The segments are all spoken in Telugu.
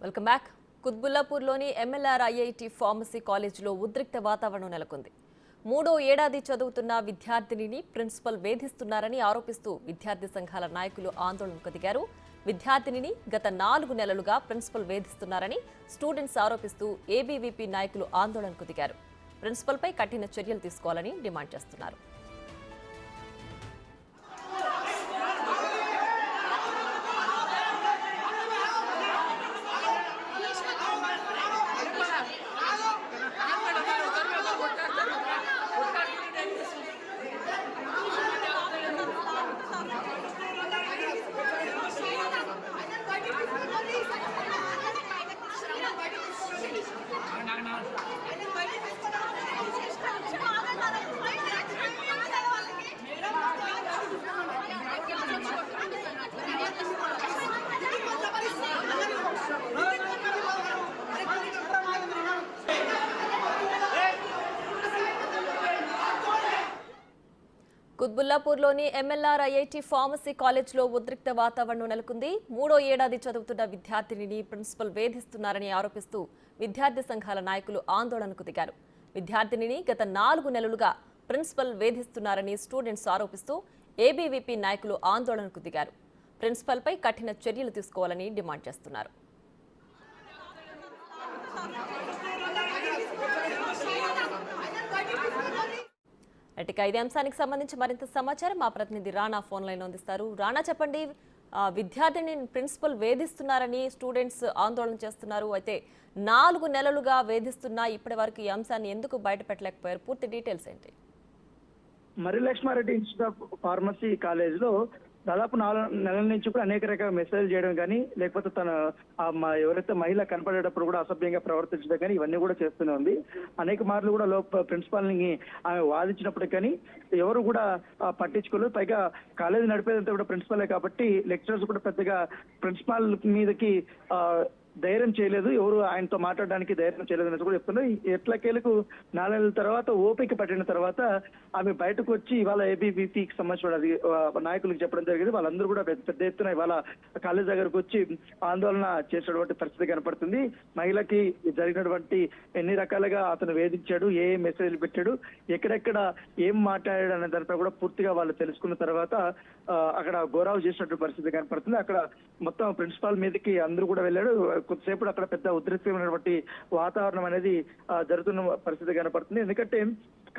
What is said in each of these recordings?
Welcome back. కుత్బుల్లాపూర్లోని ఎంఎల్ఆర్ ఐఐటి ఫార్మసీ కాలేజీలో ఉద్రిక్త వాతావరణం నెలకొంది. 3వ ఏడాది చదువుతున్న విద్యార్థినిని ప్రిన్సిపల్ వేధిస్తున్నారని ఆరోపిస్తూ విద్యార్థి సంఘాల నాయకులు ఆందోళనకు దిగారు. విద్యార్థినిని గత 4 నెలలుగా ప్రిన్సిపల్ వేధిస్తున్నారని స్టూడెంట్స్ ఆరోపిస్తూ ఏబీవీపీ నాయకులు ఆందోళనకు దిగారు. ప్రిన్సిపల్పై కఠిన చర్యలు తీసుకోవాలని డిమాండ్ చేస్తున్నారు. కుత్బుల్లాపూర్లోని ఎంఎల్ఆర్ ఐఐటి ఫార్మసీ కాలేజ్లో ఉద్రిక్త వాతావరణం నెలకొంది. 3వ ఏడాది చదువుతున్న విద్యార్థినిని ప్రిన్సిపల్ వేధిస్తున్నారని ఆరోపిస్తూ విద్యార్థి సంఘాల నాయకులు ఆందోళనకు దిగారు. విద్యార్థినిని గత 4 నెలలుగా ప్రిన్సిపల్ వేధిస్తున్నారని స్టూడెంట్స్ ఆరోపిస్తూ ఏబీవీపీ నాయకులు ఆందోళనకు దిగారు. ప్రిన్సిపల్పై కఠిన చర్యలు తీసుకోవాలని డిమాండ్ చేస్తున్నారు. ఇక ఇదే అంశానికి సంబంధించి మరింత సమాచారం మా ప్రతినిధి రాణా ఫోన్ లైన్ అందిస్తారు. రాణా, చెప్పండి. విద్యార్థిని ప్రిన్సిపల్ వేధిస్తున్నారని స్టూడెంట్స్ ఆందోళన చేస్తున్నారు. అయితే 4 నెలలుగా వేధిస్తున్నా ఇప్పటి వరకు ఈ అంశాన్ని ఎందుకు బయటపెట్టలేకపోయారు? పూర్తి డీటెయిల్స్ ఏంటి? మర్రిలక్ష్మారెడ్డి ఇన్స్టిట్యూట్ ఆఫ్ ఫార్మసీ కాలేజ్ లో దాదాపు 4 నెలల నుంచి కూడా అనేక రకాల మెసేజ్ చేయడం కానీ, లేకపోతే తన ఎవరైతే మహిళ కనపడేటప్పుడు కూడా అసభ్యంగా ప్రవర్తించడం కానీ ఇవన్నీ కూడా చేస్తూనే ఉంది. అనేక మార్లు కూడా ప్రిన్సిపాల్ ని ఆమె వాదించినప్పుడు కానీ ఎవరు కూడా పట్టించుకోలేదు. పైగా కాలేజీ నడిపేదంతా కూడా ప్రిన్సిపాలే కాబట్టి లెక్చరర్స్ కూడా పెద్దగా ప్రిన్సిపాల్ మీదకి ధైర్యం చేయలేదు, ఎవరు ఆయనతో మాట్లాడడానికి ధైర్యం చేయలేదు అనేది కూడా చెప్తున్నారు. ఎట్లకేలకు 4 నెలల తర్వాత ఓపిక పట్టిన తర్వాత ఆమె బయటకు వచ్చి ఇవాళ ఏబీవీపీకి సంబంధించిన నాయకులకు చెప్పడం జరిగింది. వాళ్ళందరూ కూడా పెద్ద ఎత్తున ఇవాళ కాలేజ్ దగ్గరకు వచ్చి ఆందోళన చేసినటువంటి పరిస్థితి కనపడుతుంది. మహిళకి జరిగినటువంటి ఎన్ని రకాలుగా అతను వేధించాడు, ఏ మెసేజ్లు పెట్టాడు, ఎక్కడెక్కడ ఏం మాట్లాడాడు అనే దానిపై కూడా పూర్తిగా వాళ్ళు తెలుసుకున్న తర్వాత అక్కడ గౌరవ చేసినటువంటి పరిస్థితి కనపడుతుంది. అక్కడ మొత్తం ప్రిన్సిపాల్ మీదకి అందరూ కూడా వెళ్ళాడు. కొద్దిసేపు అక్కడ పెద్ద ఉద్రిక్తమైనటువంటి వాతావరణం అనేది జరుగుతున్న పరిస్థితి కనపడుతుంది. ఎందుకంటే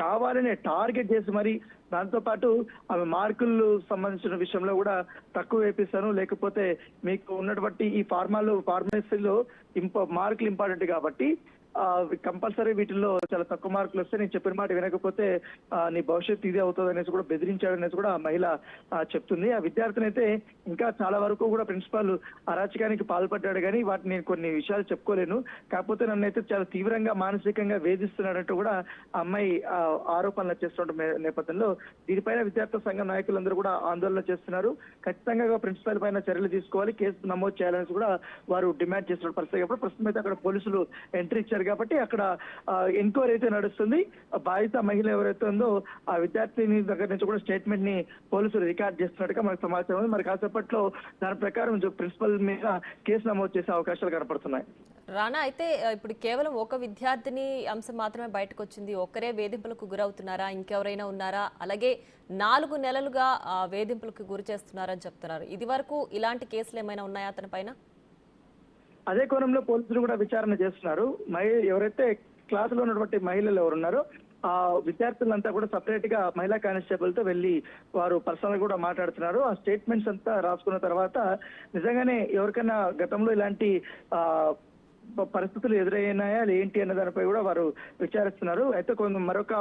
కావాలనే టార్గెట్ చేసి మరి దాంతో పాటు ఆమె మార్కులు సంబంధించిన విషయంలో కూడా తక్కువ వేపిస్తాను, లేకపోతే మీకు ఉన్నటువంటి ఈ ఫార్మసీలో మార్కులు ఇంపార్టెంట్ కాబట్టి కంపల్సరీ వీటిల్లో చాలా తక్కువ మార్కులు వస్తే నేను చెప్పిన మాట వినకపోతే నీ భవిష్యత్తు ఇదే అవుతుంది అనేసి కూడా బెదిరించాడు అనేసి కూడా మహిళ చెప్తుంది. ఆ విద్యార్థిని అయితే ఇంకా చాలా వరకు కూడా ప్రిన్సిపాల్ అరాచకానికి పాల్పడ్డాడు కానీ వాటిని నేను కొన్ని విషయాలు చెప్పుకోలేను, కాకపోతే నన్ను అయితే చాలా తీవ్రంగా మానసికంగా వేధిస్తున్నాడంటూ కూడా ఆ అమ్మాయి ఆరోపణలు చేస్తున్న నేపథ్యంలో దీనిపైన విద్యార్థి సంఘ నాయకులందరూ కూడా ఆందోళన చేస్తున్నారు. ఖచ్చితంగా ప్రిన్సిపాల్ పైన చర్యలు తీసుకోవాలి, కేసు నమోదు చేయాలని కూడా వారు డిమాండ్ చేస్తున్న పరిస్థితి. ప్రస్తుతం అయితే అక్కడ పోలీసులు ఎంట్రీ ఇచ్చారు కాబట్టి అక్కడ ఎంక్వైరీ అయితే నడుస్తుంది. బాధిత మహిళ ఎవరైతే ఉందో ఆ విద్యార్థిని దగ్గర నుంచి కూడా స్టేట్మెంట్ ని పోలీసులు రికార్డ్ చేస్తున్నట్టుగా మనకు సమాచారం ఉంది. మరి కాసేపట్లో దాని ప్రకారం ప్రిన్సిపల్ మీద కేసు నమోదు చేసే అవకాశాలు కనపడుతున్నాయి. రానా, అయితే ఇప్పుడు కేవలం ఒక విద్యార్థిని అంశం మాత్రమే బయటకు వచ్చింది. ఒక్కరే వేధింపులకు గురవుతున్నారా, ఇంకెవరైనా ఉన్నారా? అలాగే 4 నెలలుగా వేధింపులకు గురి చేస్తున్నారని చెప్తున్నారు. ఇది వరకు ఇలాంటి కేసులు ఏమైనా ఉన్నాయా అతని పైన? అదే కోణంలో పోలీసులు కూడా విచారణ చేస్తున్నారు. ఎవరైతే క్లాసులో ఉన్నటువంటి మహిళలు ఎవరున్నారో ఆ విద్యార్థులంతా కూడా సపరేట్ గా మహిళా కానిస్టేబుల్ తో వెళ్ళి వారు పర్సనల్ కూడా మాట్లాడుతున్నారు. ఆ స్టేట్మెంట్స్ అంతా రాసుకున్న తర్వాత నిజంగానే ఎవరికైనా గతంలో ఇలాంటి పరిస్థితులు ఎదురయ్యాయా ఏంటి అన్న దానిపై కూడా వారు విచారిస్తున్నారు. అయితే మరొక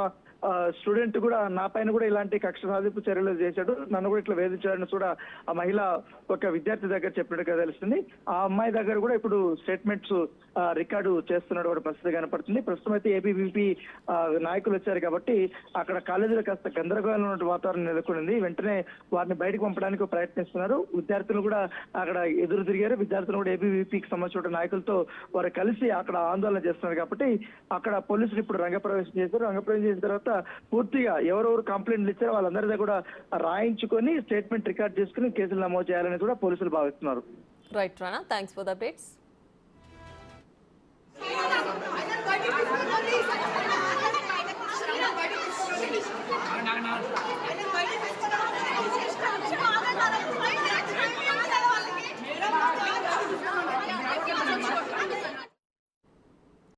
స్టూడెంట్ కూడా నా పైన కూడా ఇలాంటి కక్ష సాధింపు చర్యలు చేశాడు, నన్ను కూడా ఇట్లా వేధించాడని కూడా ఆ మహిళ ఒక విద్యార్థి దగ్గర చెప్పినట్టుగా తెలుస్తుంది. ఆ అమ్మాయి దగ్గర కూడా ఇప్పుడు స్టేట్మెంట్స్ రికార్డు చేస్తున్నటువంటి పరిస్థితి కనపడుతుంది. ప్రస్తుతం అయితే ఏబీవీపీ నాయకులు వచ్చారు కాబట్టి అక్కడ కాలేజీలో కాస్త గందరగోళం వాతావరణం నెలకొంది. వెంటనే వారిని బయటకు పంపడానికి ప్రయత్నిస్తున్నారు. విద్యార్థులు కూడా అక్కడ ఎదురు తిరిగారు. విద్యార్థులు కూడా ఏబీవీపీకి సంబంధించిన నాయకులతో వారు కలిసి అక్కడ ఆందోళన చేస్తున్నారు కాబట్టి అక్కడ పోలీసులు ఇప్పుడు రంగప్రవేశం చేశారు. రంగప్రవేశం చేసిన తర్వాత పూర్తిగా ఎవరెవరు కంప్లైంట్లు ఇచ్చారో వాళ్ళందరినీ కూడా రాయించుకొని స్టేట్మెంట్ రికార్డ్ చేసుకుని కేసులు నమోదు చేయాలని కూడా పోలీసులు భావిస్తున్నారు. Right Rana, thanks for the updates.